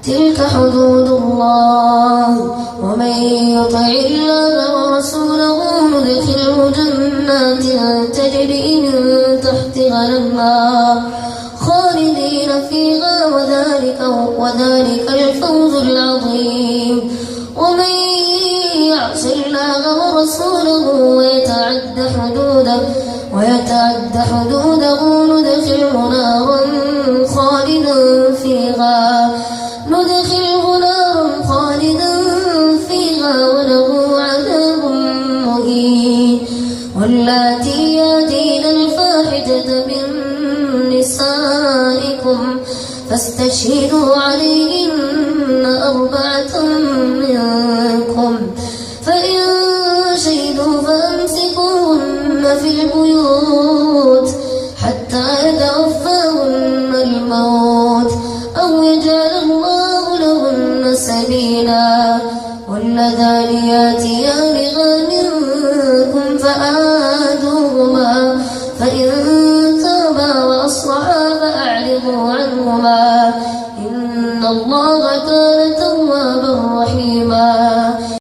تلك حدود الله ومن يطع الله ورسوله ندخله جنات تجري من تحتها الأنهار خالدين فيها وذلك الفوز العظيم. ومن يعص الله ورسوله ويتعد حدوده ندخله نارا خالدا فيها وله عذاب مهين. واللاتي ياتين الفاحشة من نسائكم فاستشهدوا عليهن 4 منكم فإن شهدوا فأمسكوهن في البيوت حتى يتوفاهن الموت أو يجعل الله لهن سبيلا. واللذان ياتيانها منكم فآذوهما فإن تابا وأصلحا فأعرضوا عنهما إن الله كان توابا رحيما.